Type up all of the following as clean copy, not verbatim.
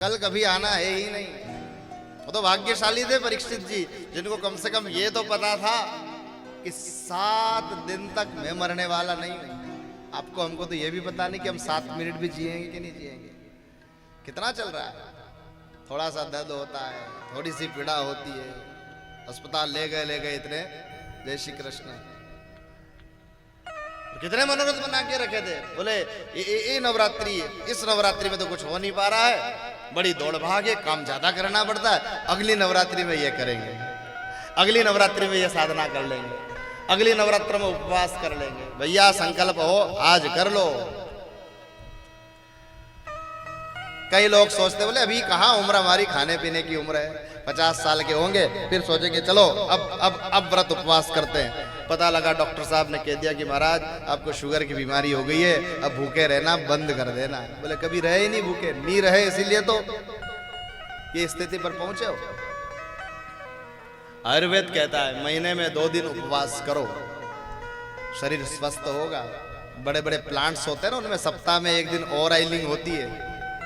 कल कभी आना है ही नहीं। वो तो भाग्यशाली थे परीक्षित जी, जिनको कम से कम ये तो पता था कि 7 दिन तक मैं मरने वाला नहीं हूं। आपको हमको तो ये भी पता नहीं कि हम 7 मिनट भी जिएंगे कि नहीं जिएंगे। कितना चल रहा है, थोड़ा सा दर्द होता है, थोड़ी सी पीड़ा होती है, अस्पताल ले गए इतने। जय श्री कृष्ण। कितने मनोरथ बना के रखे थे, बोले ये नवरात्रि, इस नवरात्रि में तो कुछ हो नहीं पा रहा है, बड़ी दौड़ भाग है, काम ज्यादा करना पड़ता है, अगली नवरात्रि में ये करेंगे, अगली नवरात्रि में ये साधना कर लेंगे, अगली नवरात्र में उपवास कर लेंगे। भैया संकल्प हो आज कर लो। कई लोग सोचते बोले अभी कहाँ उम्र हमारी खाने पीने की उम्र है, 50 साल के होंगे फिर सोचेंगे चलो अब व्रत उपवास करते हैं। पता लगा डॉक्टर साहब ने कह दिया कि महाराज आपको शुगर की बीमारी हो गई है, अब भूखे रहना बंद कर देना। बोले कभी रहे ही नहीं भूखे, नहीं रहे इसीलिए तो ये स्थिति पर पहुंचे हो। आयुर्वेद कहता है महीने में 2 दिन उपवास करो, शरीर स्वस्थ होगा। बड़े बड़े प्लांट्स होते हैं ना, उनमें सप्ताह में 1 दिन और ऑयलिंग होती है,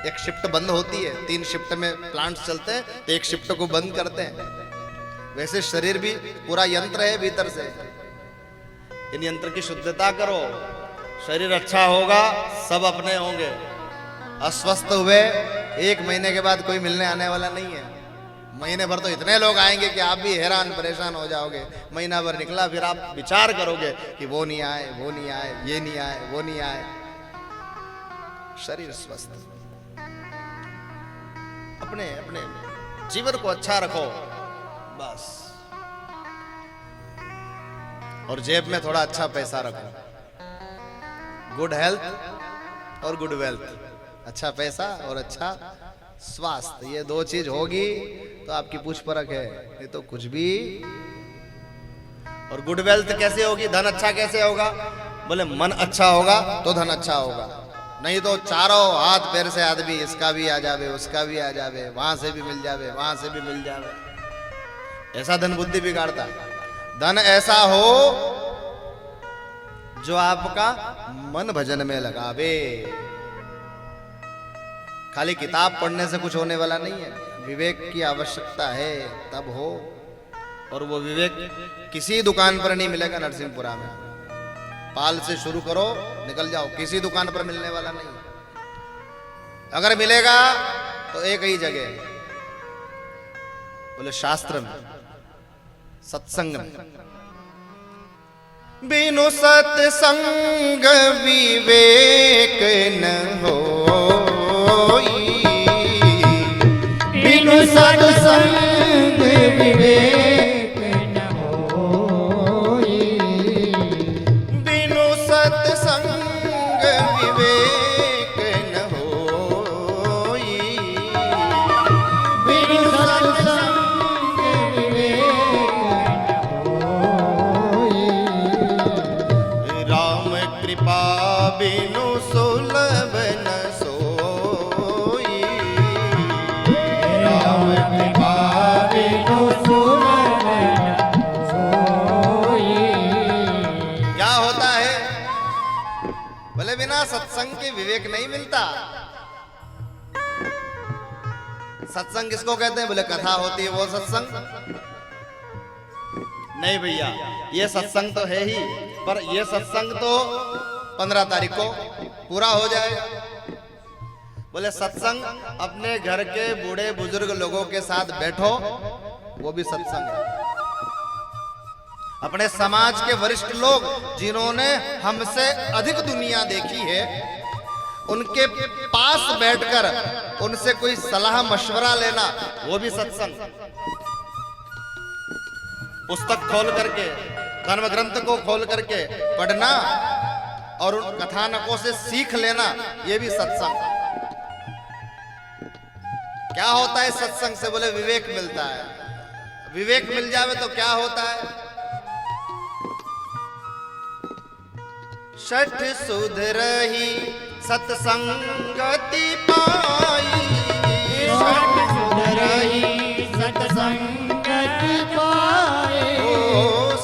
एक शिफ्ट बंद होती है, 3 शिफ्ट में प्लांट्स चलते हैं तो एक शिफ्ट को बंद करते हैं। वैसे शरीर भी पूरा यंत्र है भीतर से, इन यंत्र की शुद्धता करो, शरीर अच्छा होगा, सब अपने होंगे। अस्वस्थ हुए 1 महीने के बाद कोई मिलने आने वाला नहीं है। महीने भर तो इतने लोग आएंगे कि आप भी हैरान परेशान हो जाओगे। महीना भर निकला फिर आप विचार करोगे कि वो नहीं आए, वो नहीं आए, ये नहीं आए, वो नहीं आए। शरीर स्वस्थ, अपने अपने जीवन को अच्छा रखो बस, और जेब में थोड़ा अच्छा पैसा रखो। गुड हेल्थ और गुड वेल्थ, अच्छा पैसा और अच्छा स्वास्थ्य, ये 2 चीज होगी तो आपकी पूछ परख है, ये तो कुछ भी। और गुड वेल्थ कैसे होगी, धन अच्छा कैसे होगा, बोले मन अच्छा होगा तो धन अच्छा होगा, नहीं तो चारों हाथ पैर से आदमी, इसका भी आ जावे, उसका भी आ जावे, वहां से भी मिल जावे, वहां से भी मिल जावे। ऐसा धन बुद्धि बिगाड़ता। धन ऐसा हो जो आपका मन भजन में लगावे। खाली किताब पढ़ने से कुछ होने वाला नहीं है, विवेक की आवश्यकता है तब हो। और वो विवेक किसी दुकान पर नहीं मिलेगा। नरसिंहपुरा में पाल से शुरू करो, निकल जाओ, किसी दुकान पर मिलने वाला नहीं। अगर मिलेगा तो एक ही जगह, बोले शास्त्र में, सत्संग में। बिनु सत्संग विवेक न होई, बिनु सत्संग विवेक न होई, बिनु सत्संग विवेक न होई, बिनु सत्संग विवेक राम कृपा बिनु सुलभ न सोई, राम कृपा बिनु सुलभ न सोई। क्या होता है, बोले बिना सत्संग के विवेक नहीं मिलता। सत्संग किसको कहते हैं, बोले कथा होती है वो सत्संग नहीं भैया, ये सत्संग तो है ही, पर ये सत्संग तो 15 तारीख को पूरा हो जाए। बोले सत्संग अपने घर के बूढ़े बुजुर्ग लोगों के साथ बैठो, वो भी सत्संग है। अपने समाज के वरिष्ठ लोग जिन्होंने हमसे अधिक दुनिया देखी है, उनके पास बैठकर उनसे कोई सलाह मशवरा लेना, वो भी सत्संग। पुस्तक खोल करके, धर्म ग्रंथ को खोल करके पढ़ना और उन कथानकों से सीख लेना, ये भी सत्संग। क्या होता है सत्संग से, बोले विवेक मिलता है। विवेक मिल जावे तो क्या होता है, छठ सुध रही सत्संगति पाई, छठ सुध रही सत्संगति पाई, ओ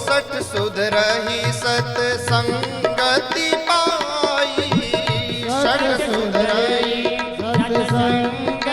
छठ सुध रही सत्संगति पाई, छठ सुध रही सत्संगति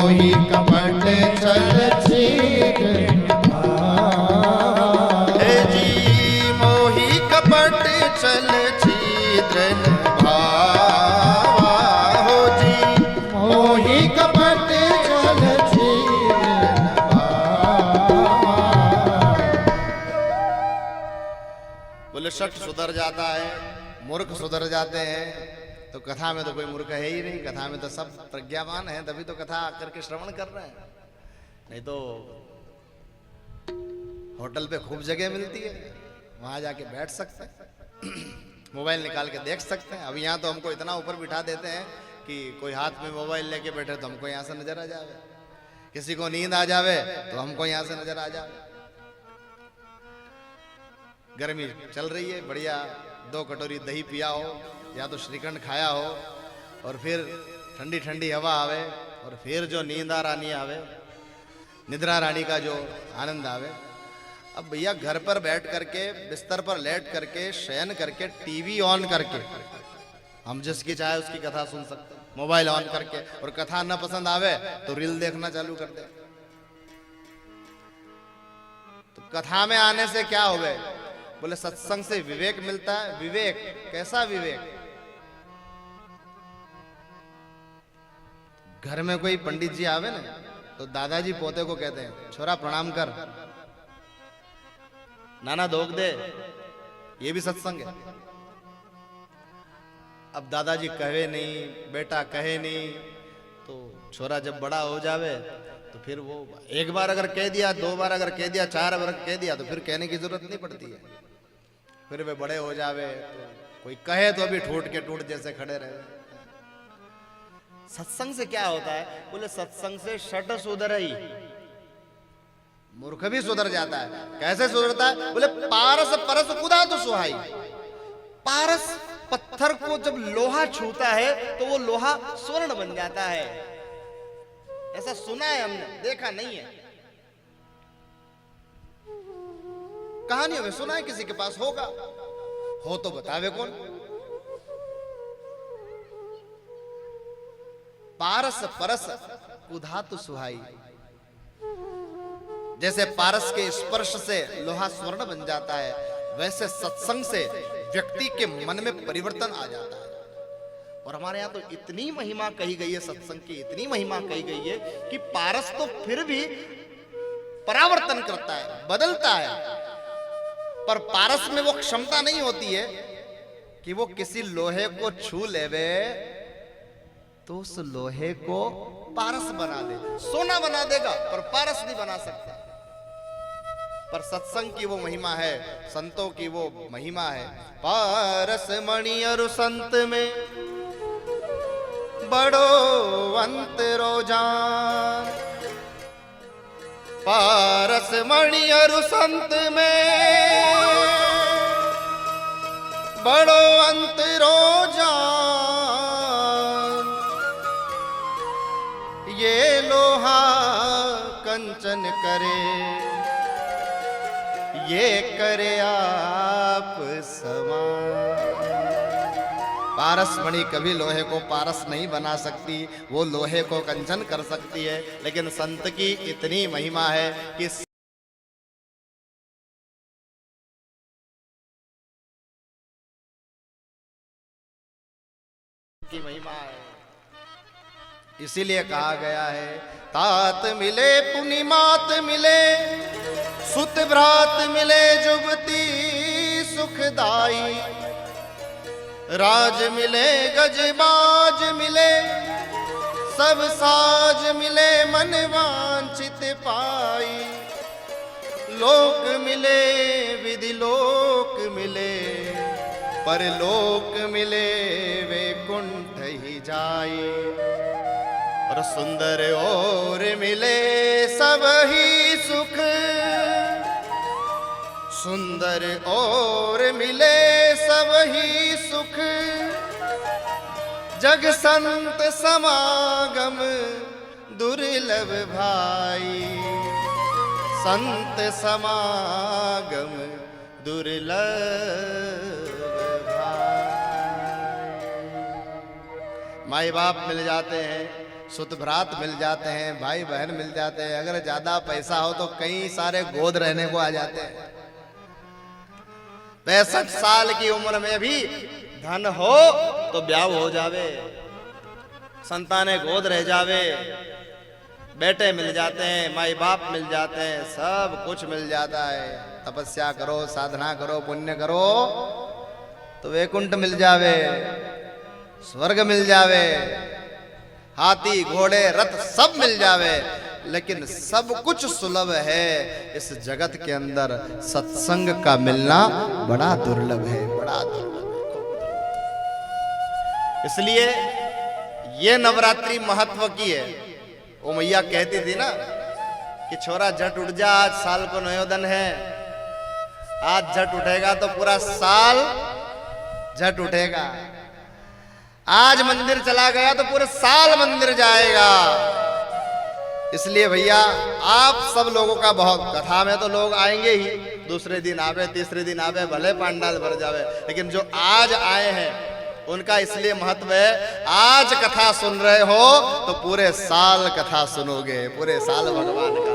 मोही कपट छल छीक हे जी मोही कपट छल छिद्र भावा हो जी मोही कपट छल छीक बोले शठ सुधर जाता है, मूर्ख सुधर जाते हैं। तो कथा में तो कोई मूर्ख है ही नहीं, कथा में तो सब प्रज्ञावान है, तभी तो कथा आकर के श्रवण कर रहे हैं। नहीं तो होटल पे खूब जगह मिलती है, वहां जाके बैठ सकते हैं, मोबाइल निकाल के देख सकते हैं। अब यहाँ तो हमको इतना ऊपर बिठा देते हैं कि कोई हाथ में मोबाइल लेके बैठे तो हमको यहाँ से नजर आ जावे, किसी को नींद आ जावे तो हमको यहाँ से नजर आ जावे। गर्मी चल रही है, बढ़िया 2 कटोरी दही पिया हो या तो श्रीखंड खाया हो और फिर ठंडी ठंडी हवा आवे और फिर जो नींद रानी आवे, निद्रा रानी का जो आनंद आवे। अब भैया घर पर बैठ करके बिस्तर पर लेट करके शयन करके टीवी ऑन करके हम जिसकी चाहे उसकी कथा सुन सकते हैं, मोबाइल ऑन करके, और कथा न पसंद आवे तो रील देखना चालू कर दे। तो कथा में आने से क्या हो गए? बोले सत्संग से विवेक मिलता है। विवेक कैसा विवेक? घर में कोई पंडित जी आवे ना तो दादाजी पोते को कहते हैं छोरा प्रणाम कर, नाना धोख दे, ये भी सत्संग है। अब दादाजी कहे नहीं, बेटा कहे नहीं, तो छोरा जब बड़ा हो जावे तो फिर वो एक बार अगर कह दिया, 2 बार अगर कह दिया, 4 बार कह दिया तो फिर कहने की जरूरत नहीं पड़ती है। फिर वे बड़े हो जावे तो कोई कहे तो अभी ठूट के टूट जैसे खड़े रहे। सत्संग से क्या होता है? बोले सत्संग से षट सुधर ही, मूर्ख भी सुधर जाता है। कैसे सुधरता है? बोले पारस परस कुदा तो सुहाई। पारस पत्थर को जब लोहा छूता है तो वो लोहा स्वर्ण बन जाता है। ऐसा सुना है हमने, देखा नहीं है, कहानियों में सुना है, किसी के पास होगा, हो तो बतावे कौन। पारस परस कुधातु सुहाई। जैसे पारस के स्पर्श से लोहा स्वर्ण बन जाता है, वैसे सत्संग से व्यक्ति के मन में परिवर्तन आ जाता है। और हमारे यहां तो इतनी महिमा कही गई है सत्संग की, इतनी महिमा कही गई है कि पारस तो फिर भी परावर्तन करता है, बदलता है, पर पारस में वो क्षमता नहीं होती है कि वो किसी लोहे को छू लेवे तो उस लोहे को पारस बना दे। सोना बना देगा पर पारस नहीं बना सकता। पर सत्संग की वो महिमा है, संतों की वो महिमा है। पारस मणि और संत में बड़ो अंतरो जान। पारस मणि और संत में बड़ो अंतरो जान। ये लोहा कंचन करे, ये करे आप समान। पारस मणि कभी लोहे को पारस नहीं बना सकती, वो लोहे को कंचन कर सकती है। लेकिन संत की इतनी महिमा है कि की महिमा है। इसीलिए कहा गया है तात मिले पुनिमात मिले, सुत भ्रात मिले जुगती सुखदाई। राज मिले गजबाज मिले, सब साज मिले मन वांछित पाई। लोक मिले विधि लोक मिले, पर लोक मिले वे कुंठ ही जाई। और सुंदर और मिले सब ही सुख, सुंदर और मिले सब ही सुख। जग संत समागम दुर्लभ भाई, संत समागम दुर्लभ भाई। माई बाप मिल जाते हैं, सुत भ्रात मिल जाते हैं, भाई बहन मिल जाते हैं, अगर ज्यादा पैसा हो तो कई सारे गोद रहने को आ जाते हैं। 65 साल की उम्र में भी धन हो तो ब्याह हो जावे, संताने गोद रह जावे, बेटे मिल जाते हैं, माई बाप मिल जाते हैं, सब कुछ मिल जाता है। तपस्या करो, साधना करो, पुण्य करो तो वैकुंठ मिल जावे, स्वर्ग मिल जावे, हाथी घोड़े रथ सब मिल जावे। लेकिन सब कुछ सुलभ है इस जगत के अंदर, सत्संग का मिलना बड़ा दुर्लभ है, बड़ा दुर्लभ है। इसलिए ये नवरात्रि महत्व की है। वो मैया कहती थी ना कि छोरा झट उठ जा, आज साल को नयोदन है, आज झट उठेगा तो पूरा साल झट उठेगा, आज मंदिर चला गया तो पूरे साल मंदिर जाएगा। इसलिए भैया आप सब लोगों का बहुत, कथा में तो लोग आएंगे ही, दूसरे दिन आवे, तीसरे दिन आवे, भले पांडाल भर जावे, लेकिन जो आज आए हैं उनका इसलिए महत्व है, आज कथा सुन रहे हो तो पूरे साल कथा सुनोगे, पूरे साल भगवान का